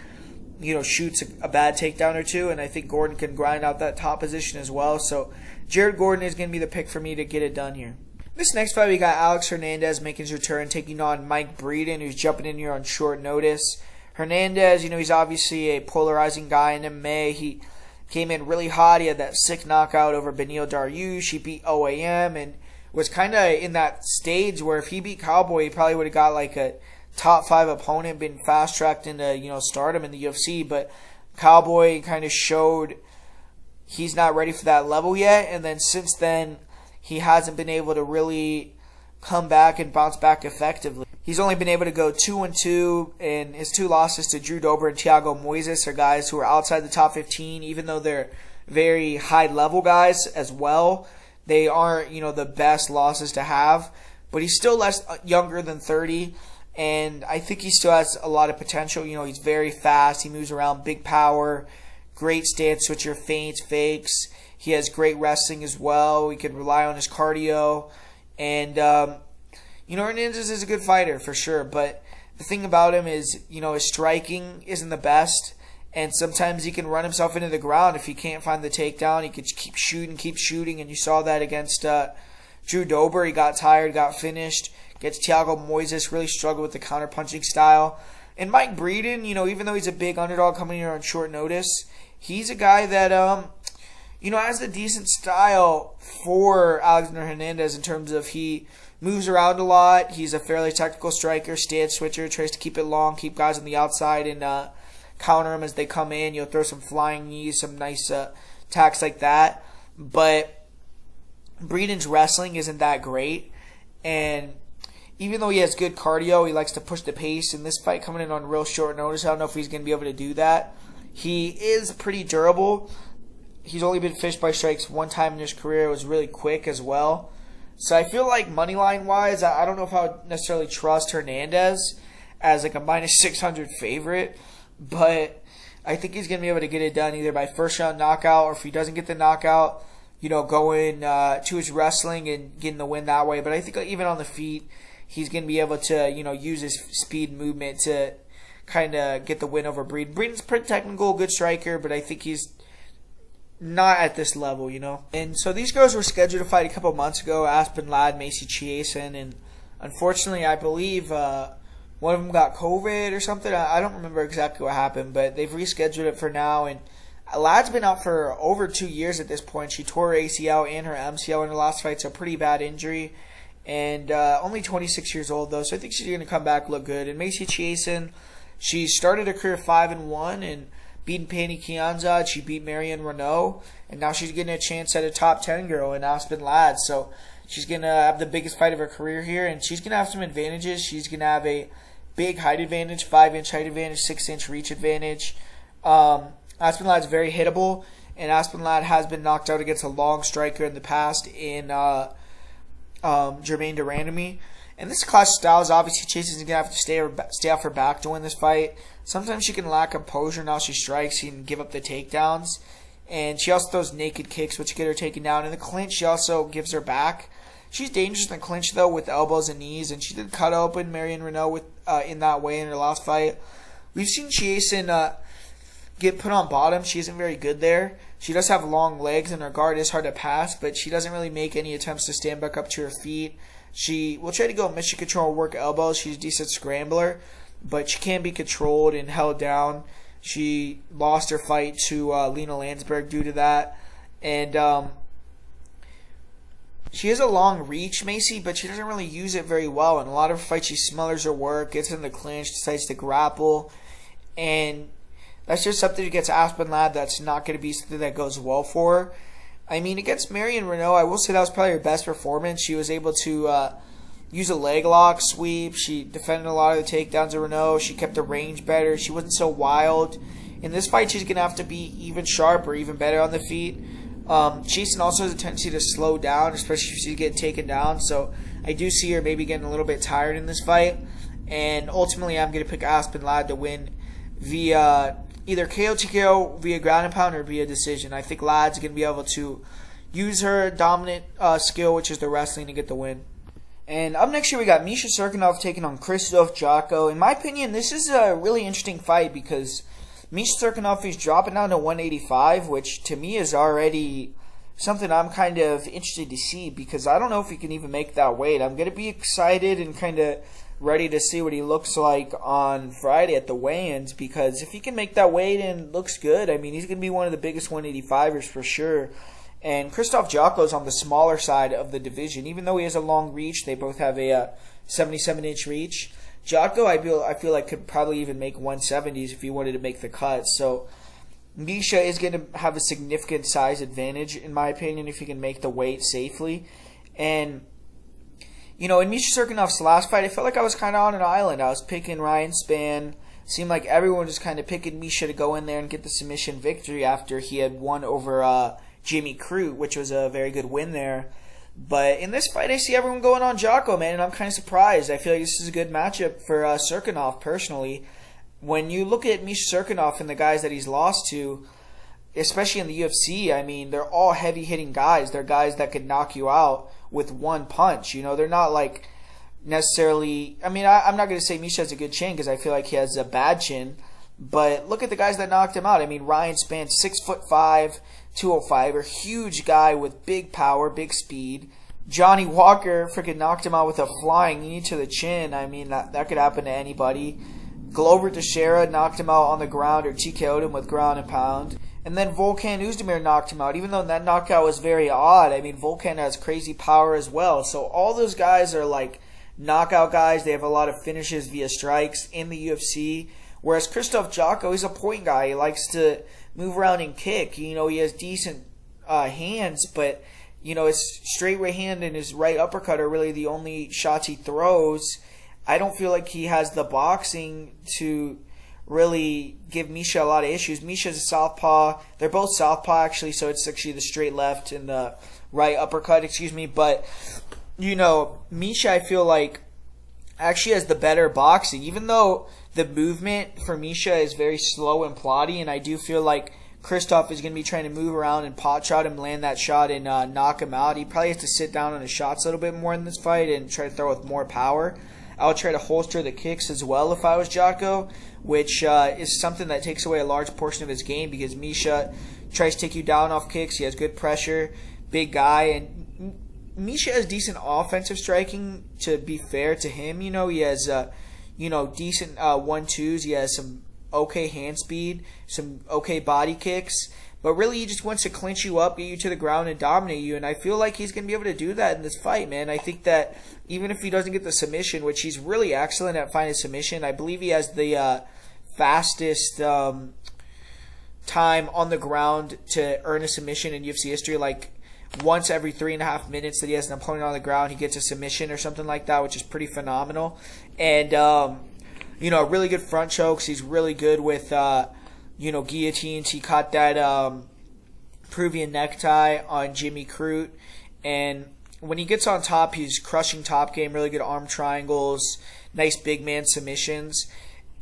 shoots a bad takedown or two. And I think Gordon can grind out that top position as well. So Jared Gordon is going to be the pick for me to get it done here. This next fight, we got Alex Hernandez making his return, taking on Mike Breeden, who's jumping in here on short notice. Hernandez, he's obviously a polarizing guy in MMA. He came in really hot. He had that sick knockout over Beneil Dariush. He beat OAM and was kind of in that stage where if he beat Cowboy, he probably would have got like a top 5 opponent, been fast-tracked into, stardom in the UFC. But Cowboy kind of showed he's not ready for that level yet. And then since then, he hasn't been able to really come back and bounce back effectively. He's only been able to go 2-2, and his 2 losses to Drew Dober and Thiago Moises are guys who are outside the top 15, even though they're very high-level guys as well. They aren't, the best losses to have, but he's still younger than 30, and I think he still has a lot of potential. He's very fast. He moves around, big power, great stance switcher, feints, fakes. He has great wrestling as well. He can rely on his cardio, and Hernandez is a good fighter for sure. But the thing about him is, his striking isn't the best. And sometimes he can run himself into the ground if he can't find the takedown. He could keep shooting, and you saw that against Drew Dober. He got tired, got finished. Gets Thiago Moises, really struggled with the counter-punching style. And Mike Breeden, even though he's a big underdog coming here on short notice, he's a guy that, has a decent style for Alexander Hernandez in terms of he moves around a lot. He's a fairly technical striker, stance switcher, tries to keep it long, keep guys on the outside, and counter them as they come in. You'll throw some flying knees, some nice attacks like that. But Breeden's wrestling isn't that great. And even though he has good cardio, he likes to push the pace. In this fight coming in on real short notice, I don't know if he's going to be able to do that. He is pretty durable. He's only been fished by strikes 1 time in his career. It was really quick as well. So I feel like moneyline-wise, I don't know if I would necessarily trust Hernandez as like a -600 favorite. But I think he's going to be able to get it done either by first-round knockout, or if he doesn't get the knockout, going to his wrestling and getting the win that way. But I think even on the feet, he's going to be able to, use his speed and movement to kind of get the win over Breeden. Breeden's pretty technical, good striker, but I think he's not at this level, And so these girls were scheduled to fight a couple months ago, Aspen Ladd, Macy Chiasson, and unfortunately, I believe one of them got COVID or something. I don't remember exactly what happened, but they've rescheduled it for now. And Ladd's been out for over 2 years at this point. She tore her ACL and her MCL in her last fight, so a pretty bad injury. And only 26 years old, though, so I think she's going to come back, look good. And Macy Chiasson, she started her career 5-1 and beaten Penny Kianzad. She beat Marion Renault, and now she's getting a chance at a top 10 girl in Aspen Ladd. So she's going to have the biggest fight of her career here, and she's going to have some advantages. She's going to have a big height advantage, 5-inch height advantage, 6-inch reach advantage. Aspen Ladd's very hittable, and Aspen Ladd has been knocked out against a long striker in the past in Jermaine Durandamy. And this clash of styles, obviously, Chasen's going to have to stay off her back to win this fight. Sometimes she can lack composure. Now she strikes, she can give up the takedowns. And she also throws naked kicks, which get her taken down. In the clinch, she also gives her back. She's dangerous in the clinch, though, with elbows and knees. And she did cut open Marion Renault in that way in her last fight. We've seen Chiasson get put on bottom. She isn't very good there. She does have long legs, and her guard is hard to pass, but she doesn't really make any attempts to stand back up to her feet. She will try to go mission control, work elbows. She's a decent scrambler, but she can be controlled and held down. She lost her fight to Lena Landsberg due to that. And she has a long reach, Macy, but she doesn't really use it very well. In a lot of her fights, she smothers her work, gets in the clinch, decides to grapple. And that's just something against Aspen Ladd that's not going to be something that goes well for her. I mean, against Marion Renault, I will say that was probably her best performance. She was able to use a leg lock, sweep. She defended a lot of the takedowns of Renault. She kept the range better. She wasn't so wild. In this fight, she's going to have to be even sharper, even better on the feet. Chiasson also has a tendency to slow down, especially if she's getting taken down. So I do see her maybe getting a little bit tired in this fight. And ultimately, I'm going to pick Aspen Ladd to win via either KO TKO, via ground and pound, or via decision. I think Ladd's going to be able to use her dominant skill, which is the wrestling, to get the win. And up next here, we got Misha Cirkunov taking on Krzystof Jotko. In my opinion, this is a really interesting fight because Misha Cirkunov is dropping down to 185, which to me is already something I'm kind of interested to see because I don't know if he can even make that weight. I'm going to be excited and kind of ready to see what he looks like on Friday at the weigh-ins because if he can make that weight and looks good, I mean, he's going to be one of the biggest 185ers for sure. And Krzystof Jotko's on the smaller side of the division. Even though he has a long reach, they both have a 77-inch reach. Jotko, I feel like, could probably even make 170s if he wanted to make the cut. So Misha is going to have a significant size advantage, in my opinion, if he can make the weight safely. And, you know, in Misha Cirkunov's last fight, I felt like I was kind of on an island. I was picking Ryan Spann. Seemed like everyone was kind of picking Misha to go in there and get the submission victory after he had won over Jimmy Crute, which was a very good win there. But in this fight, I see everyone going on Jotko, man, and I'm kind of surprised. I feel like this is a good matchup for Cirkunov, personally. When you look at Misha Cirkunov and the guys that he's lost to, especially in the UFC, I mean, they're all heavy-hitting guys. They're guys that could knock you out with one punch. You know, they're not like necessarily... I mean, I'm not going to say Misha has a good chin because I feel like he has a bad chin. But look at the guys that knocked him out. I mean, Ryan Spann, 6'5", 205, a huge guy with big power, big speed. Johnny Walker freaking knocked him out with a flying knee to the chin. I mean, that could happen to anybody. Glover Teixeira knocked him out on the ground or TKO'd him with ground and pound. And then Volkan Oezdemir knocked him out, even though that knockout was very odd. I mean, Volkan has crazy power as well. So all those guys are like knockout guys. They have a lot of finishes via strikes in the UFC. Whereas Krzystof Jotko, he's a point guy. He likes to move around and kick. You know, he has decent hands, but, you know, his straight right hand and his right uppercut are really the only shots he throws. I don't feel like he has the boxing to really give Misha a lot of issues. Misha's a southpaw. They're both southpaw, actually, so it's actually the straight left and the right uppercut, But, you know, Misha, I feel like, actually has the better boxing, even though the movement for Misha is very slow and plotty, and I do feel like Krzystof is going to be trying to move around and pot shot him, land that shot, and knock him out. He probably has to sit down on his shots a little bit more in this fight and try to throw with more power. I would try to holster the kicks as well if I was Jotko, which is something that takes away a large portion of his game because Misha tries to take you down off kicks. He has good pressure, big guy, and Misha has decent offensive striking, to be fair to him. You know, he has, decent 1-2s. He has some okay hand speed, some okay body kicks. But really, he just wants to clinch you up, get you to the ground, and dominate you. And I feel like he's going to be able to do that in this fight, man. I think that even if he doesn't get the submission, which he's really excellent at finding submission, I believe he has the fastest time on the ground to earn a submission in UFC history. Like, once every 3.5 minutes that he has an opponent on the ground, he gets a submission or something like that, which is pretty phenomenal. And, really good front chokes. He's really good with... guillotines. He caught that Peruvian necktie on Jimmy Crute. And when he gets on top, he's crushing top game, really good arm triangles, nice big man submissions.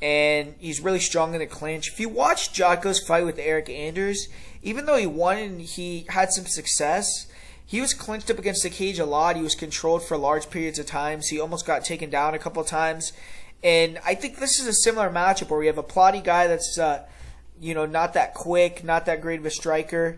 And he's really strong in the clinch. If you watch Jotko's fight with Eryk Anders, even though he won and he had some success, he was clinched up against the cage a lot. He was controlled for large periods of times. He almost got taken down a couple of times. And I think this is a similar matchup where we have a plotty guy that's... not that quick, not that great of a striker,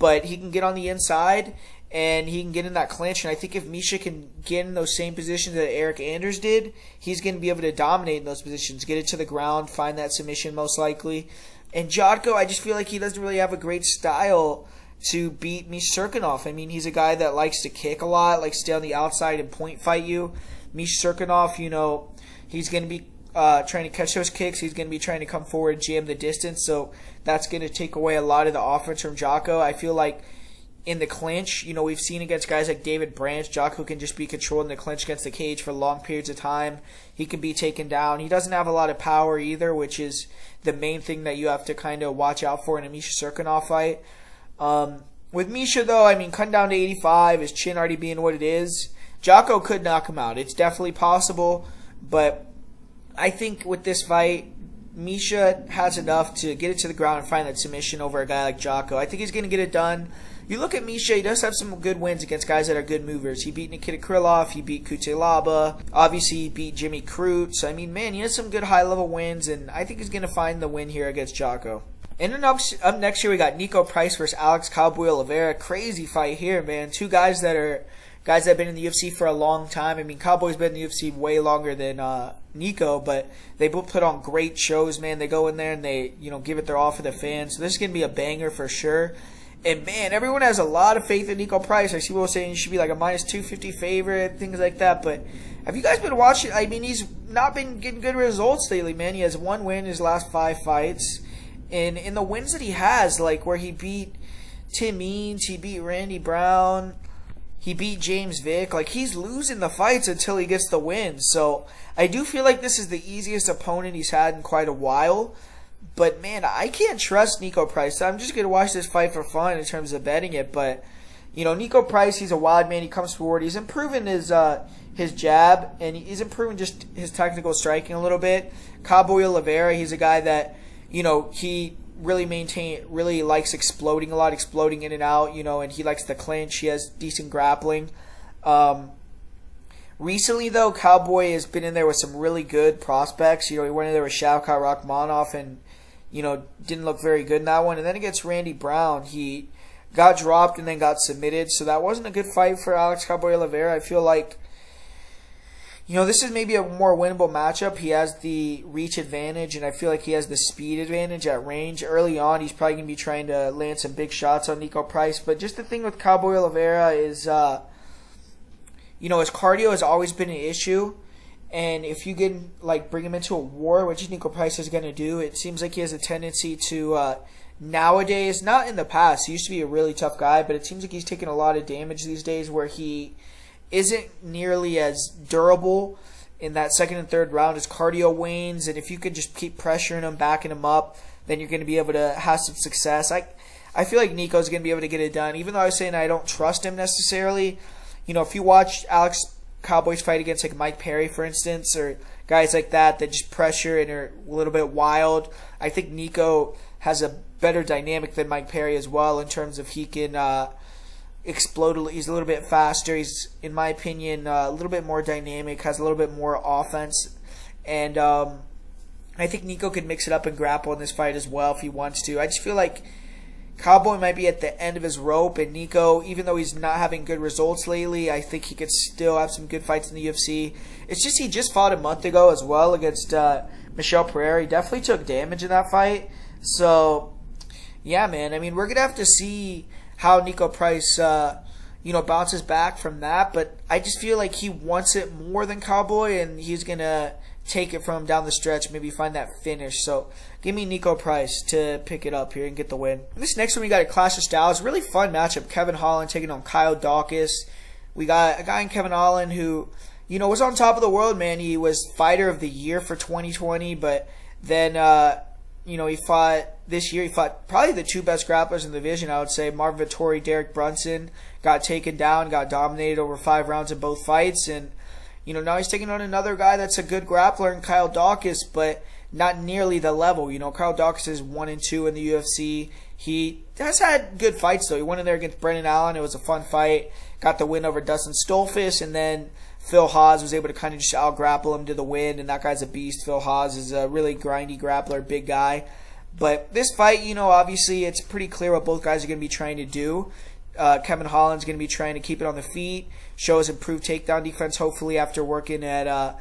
but he can get on the inside and he can get in that clinch. And I think if Misha can get in those same positions that Eryk Anders did, he's going to be able to dominate in those positions, get it to the ground, find that submission most likely. And Jotko, I just feel like he doesn't really have a great style to beat Misha Cirkunov. I mean, he's a guy that likes to kick a lot, likes to stay on the outside and point fight you. Misha Cirkunov, he's going to be trying to catch those kicks. He's going to be trying to come forward, jam the distance. So that's going to take away a lot of the offense from Jotko. I feel like in the clinch, we've seen against guys like David Branch, Jotko can just be controlled in the clinch against the cage for long periods of time. He can be taken down. He doesn't have a lot of power either, which is the main thing that you have to kind of watch out for in a Misha Cirkunov fight. With Misha, though, cutting down to 85, his chin already being what it is, Jotko could knock him out. It's definitely possible, but I think with this fight, Misha has enough to get it to the ground and find that submission over a guy like Jotko. I think he's going to get it done. You look at Misha, he does have some good wins against guys that are good movers. He beat Nikita Krylov, he beat Kutelaba, obviously he beat Jimmy Crute. So, I mean, man, he has some good high-level wins, and I think he's going to find the win here against Jotko. And then up next here, we got Niko Price versus Alex Cowboy Oliveira. Crazy fight here, man. Two guys that have been in the UFC for a long time. I mean, Cowboy's been in the UFC way longer than Niko, but they both put on great shows, man. They go in there and they, give it their all for the fans. So this is going to be a banger for sure. And, man, everyone has a lot of faith in Niko Price. I see people saying he should be like a minus 250 favorite, things like that. But have you guys been watching? I mean, he's not been getting good results lately, man. He has one win in his last 5 fights. And in the wins that he has, like where he beat Tim Means, he beat Randy Brown, he beat James Vick, like he's losing the fights until he gets the win. So I do feel like this is the easiest opponent he's had in quite a while. But, man, I can't trust Niko Price. So I'm just going to watch this fight for fun in terms of betting it. But, Niko Price, he's a wild man. He comes forward. He's improving his jab, and he's improving just his technical striking a little bit. Cowboy Oliveira, he's a guy that, he really likes exploding a lot, exploding in and out, and he likes to clinch. He has decent grappling. Recently, though, Cowboy has been in there with some really good prospects. He went in there with Shavkat Rakhmonov and, didn't look very good in that one. And then against Randy Brown, he got dropped and then got submitted. So that wasn't a good fight for Alex Cowboy Oliveira. I feel like, this is maybe a more winnable matchup. He has the reach advantage, and I feel like he has the speed advantage at range. Early on, he's probably going to be trying to land some big shots on Niko Price. But just the thing with Cowboy Oliveira is, his cardio has always been an issue. And if you bring him into a war, which Niko Price is going to do, it seems like he has a tendency to, nowadays, not in the past, he used to be a really tough guy, but it seems like he's taking a lot of damage these days where he isn't nearly as durable in that second and third round. His cardio wanes, and if you could just keep pressuring him, backing him up, then you're going to be able to have some success. I feel like Niko's going to be able to get it done, even though I was saying I don't trust him necessarily. If you watch Alex Cowboy's fight against like Mike Perry, for instance, or guys like that just pressure and are a little bit wild, I think Niko has a better dynamic than Mike Perry as well in terms of he can explode. He's a little bit faster. He's, in my opinion, a little bit more dynamic, has a little bit more offense. And I think Niko could mix it up and grapple in this fight as well if he wants to. I just feel like Cowboy might be at the end of his rope, and Niko, even though he's not having good results lately, I think he could still have some good fights in the UFC. It's just he just fought a month ago as well against Michel Pereira. He definitely took damage in that fight. So, yeah, man. I mean, we're going to have to see how Niko Price, bounces back from that. But I just feel like he wants it more than Cowboy, and he's going to take it from him down the stretch, maybe find that finish. So give me Niko Price to pick it up here and get the win. This next one, we got a clash of styles. Really fun matchup. Kevin Holland taking on Kyle Daukaus. We got a guy in Kevin Holland who, was on top of the world, man. He was fighter of the year for 2020, but then, he fought this year. He fought probably the two best grapplers in the division, I would say. Marvin Vettori, Derek Brunson got taken down, got dominated over 5 rounds in both fights, and now he's taking on another guy that's a good grappler in Kyle Daukaus, but not nearly the level. Kyle Daukaus is 1-2 in the UFC. He has had good fights, though. He went in there against Brendan Allen. It was a fun fight. Got the win over Dustin Stolfus, and then Phil Haas was able to kind of just out-grapple him to the win, and that guy's a beast. Phil Haas is a really grindy grappler, big guy. But this fight, obviously it's pretty clear what both guys are going to be trying to do. Kevin Holland's going to be trying to keep it on the feet, show his improved takedown defense, hopefully after working at,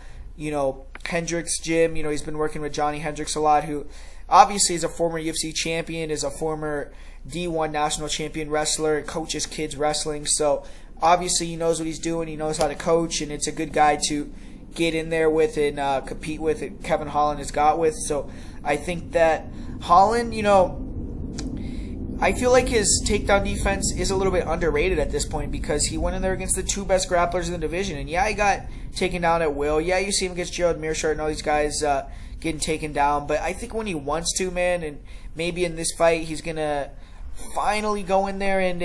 Hendricks' gym. He's been working with Johnny Hendricks a lot, who obviously is a former UFC champion, is a former D1 national champion wrestler, coaches kids wrestling. So obviously he knows what he's doing. He knows how to coach, and it's a good guy to get in there with and compete with. And Kevin Holland has got with. So I think that Holland, I feel like his takedown defense is a little bit underrated at this point because he went in there against the two best grapplers in the division. And yeah, he got taken down at will. Yeah, you see him against Gerald Meerschaert and all these guys getting taken down. But I think when he wants to, man, and maybe in this fight he's going to finally go in there and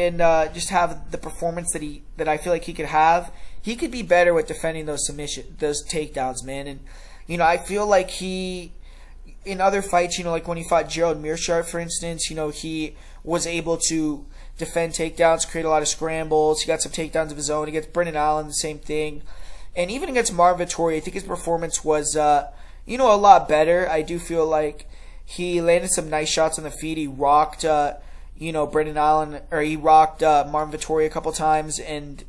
just have the performance that I feel like he could have, he could be better with defending those takedowns, man. And, you know, I feel like he, in other fights, you know, like when he fought Gerald Meerschaert, for instance, you know, he was able to defend takedowns, create a lot of scrambles. He got some takedowns of his own. Against Brendan Allen, the same thing. And even against Marvin Vettori, I think his performance was, you know, a lot better. I do feel like he landed some nice shots on the feet. He rocked, you know, Brendan Allen, or he rocked Marvin Vettori a couple times, and,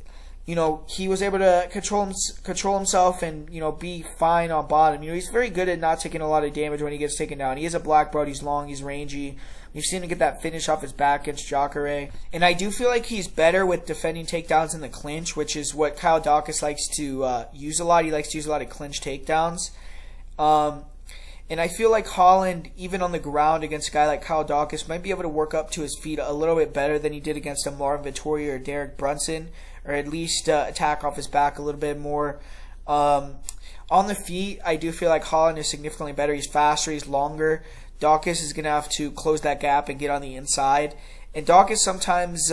you know, he was able to control himself and, you know, be fine on bottom. You know, he's very good at not taking a lot of damage when he gets taken down. He is a black belt. He's long. He's rangy. We've seen him get that finish off his back against Jacare. And I do feel like he's better with defending takedowns in the clinch, which is what Kyle Daukaus likes to use a lot. He likes to use a lot of clinch takedowns. And I feel like Holland, even on the ground against a guy like Kyle Daukaus, might be able to work up to his feet a little bit better than he did against a Marvin Vettori or Derek Brunson, or at least attack off his back a little bit more. On the feet, I do feel like Holland is significantly better. He's faster, he's longer. Daukaus is going to have to close that gap and get on the inside. And Daukaus sometimes,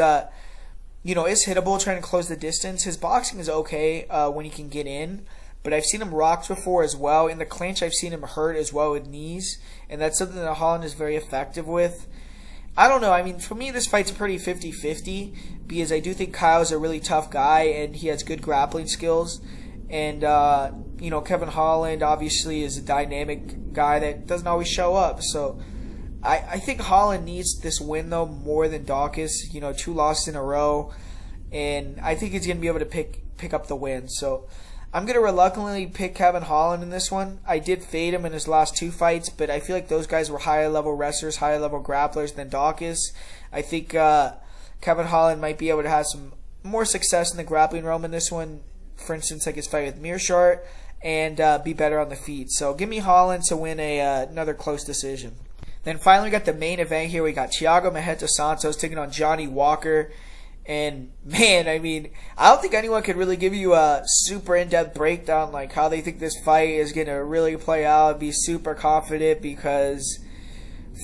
you know, is hittable trying to close the distance. His boxing is okay when he can get in. But I've seen him rocked before as well. In the clinch, I've seen him hurt as well with knees. And that's something that Holland is very effective with. I don't know. I mean, for me, this fight's pretty 50-50. Because I do think Kyle's a really tough guy. And he has good grappling skills. And, you know, Kevin Holland obviously is a dynamic guy that doesn't always show up. So I think Holland needs this win, though, more than Daukaus. You know, 2 losses in a row. And I think he's going to be able to pick up the win. So I'm going to reluctantly pick Kevin Holland in this one. I did fade him in his last 2 fights, but I feel like those guys were higher level wrestlers, higher level grapplers than Daukaus. I think Kevin Holland might be able to have some more success in the grappling realm in this one. For instance, like his fight with Meerschaert, and be better on the feet. So give me Holland to win another close decision. Then finally we got the main event here. We got Thiago Santos taking on Johnny Walker. And, man, I mean, I don't think anyone could really give you a super in-depth breakdown like how they think this fight is going to really play out, be super confident, because,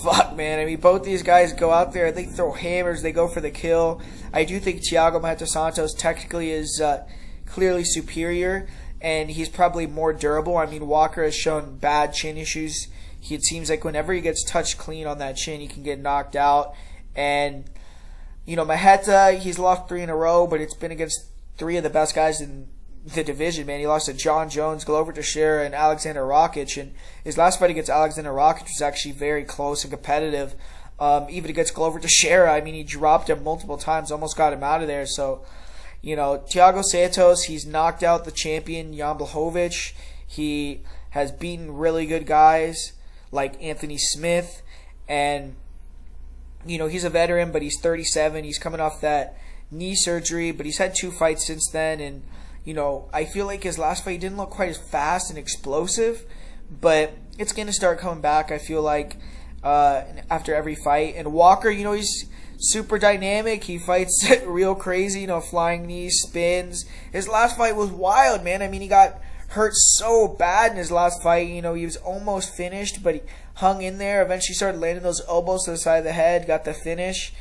fuck, man, I mean, both these guys go out there, they throw hammers, they go for the kill. I do think Thiago Santos technically is clearly superior, and he's probably more durable. I mean, Walker has shown bad chin issues. It seems like whenever he gets touched clean on that chin, he can get knocked out. And, you know, Maheta, he's lost 3 in a row, but it's been against 3 of the best guys in the division, man. He lost to John Jones, Glover Teixeira, and Alexander Rakic. And his last fight against Alexander Rakic was actually very close and competitive. Even against Glover Teixeira, I mean, he dropped him multiple times, almost got him out of there. So, you know, Thiago Santos, he's knocked out the champion, Jan Blachowicz. He has beaten really good guys like Anthony Smith. And, you know, he's a veteran, but he's 37. He's coming off that knee surgery, but he's had 2 fights since then. And, you know, I feel like his last fight didn't look quite as fast and explosive, but it's going to start coming back, I feel like, after every fight. And Walker, you know, he's super dynamic. He fights real crazy, you know, flying knees, spins. His last fight was wild, man. I mean, he got hurt so bad in his last fight. You know, he was almost finished, but he hung in there. Eventually started landing those elbows to the side of the head, got the finish.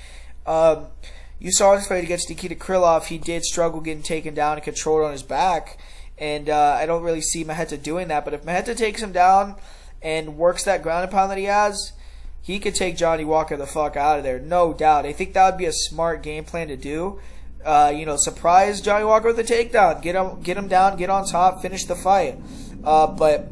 You saw his fight against Nikita Krylov. He did struggle getting taken down and controlled on his back. And I don't really see Maheta doing that. But if Maheta takes him down and works that ground and pound that he has, he could take Johnny Walker the fuck out of there, no doubt. I think that would be a smart game plan to do. You know, surprise Johnny Walker with a takedown. Get him down, get on top, finish the fight. But,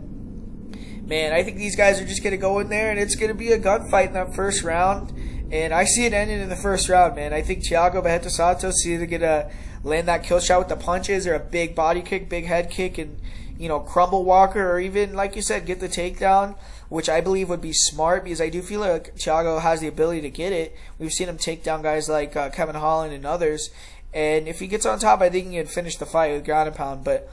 man, I think these guys are just going to go in there, and it's going to be a gunfight in that first round. And I see it ending in the first round, man. I think Thiago Santos is either going to land that kill shot with the punches or a big body kick, big head kick, and, you know, crumble Walker, or even, like you said, get the takedown, which I believe would be smart, because I do feel like Thiago has the ability to get it. We've seen him take down guys like Kevin Holland and others. And if he gets on top, I think he can finish the fight with ground and pound. But,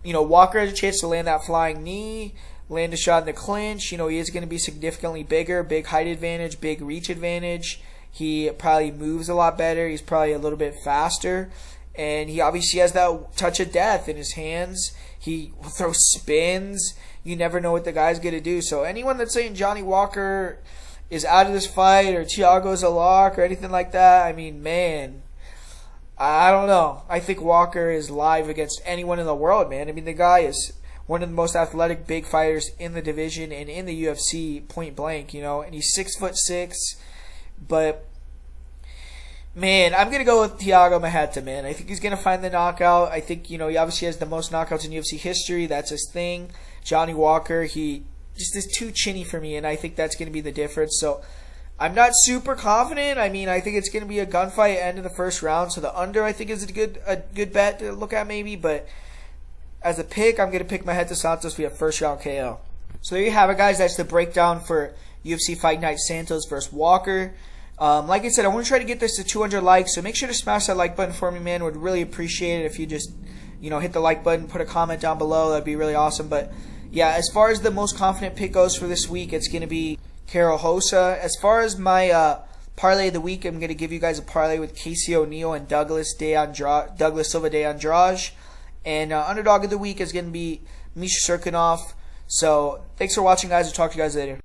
you know, Walker has a chance to land that flying knee, land a shot in the clinch. You know, he is going to be significantly bigger, big height advantage, big reach advantage. He probably moves a lot better. He's probably a little bit faster. And he obviously has that touch of death in his hands. He will throw spins. You never know what the guy's going to do. So anyone that's saying Johnny Walker is out of this fight or Thiago's a lock or anything like that, I mean, man, I don't know. I think Walker is live against anyone in the world, man. I mean, the guy is one of the most athletic big fighters in the division and in the UFC, point blank, you know. And he's 6'6", but man, I'm gonna go with Thiago Maheta, man. I think he's gonna find the knockout. I think, you know, he obviously has the most knockouts in UFC history. That's his thing. Johnny Walker, he just is too chinny for me, and I think that's gonna be the difference. So I'm not super confident. I mean, I think it's going to be a gunfight end of the first round. So the under, I think, is a good bet to look at maybe. But as a pick, I'm going to pick Maheta Santos via first round KO. So there you have it, guys. That's the breakdown for UFC Fight Night Santos versus Walker. Like I said, I want to try to get this to 200 likes. So make sure to smash that like button for me, man. Would really appreciate it if you just, you know, hit the like button, put a comment down below. That'd be really awesome. But yeah, as far as the most confident pick goes for this week, it's going to be Karol Rosa. As far as my parlay of the week, I'm going to give you guys a parlay with Casey O'Neill and Duglas Silva de Andrade. And underdog of the week is going to be Misha Cirkunov. So thanks for watching, guys. I'll talk to you guys later.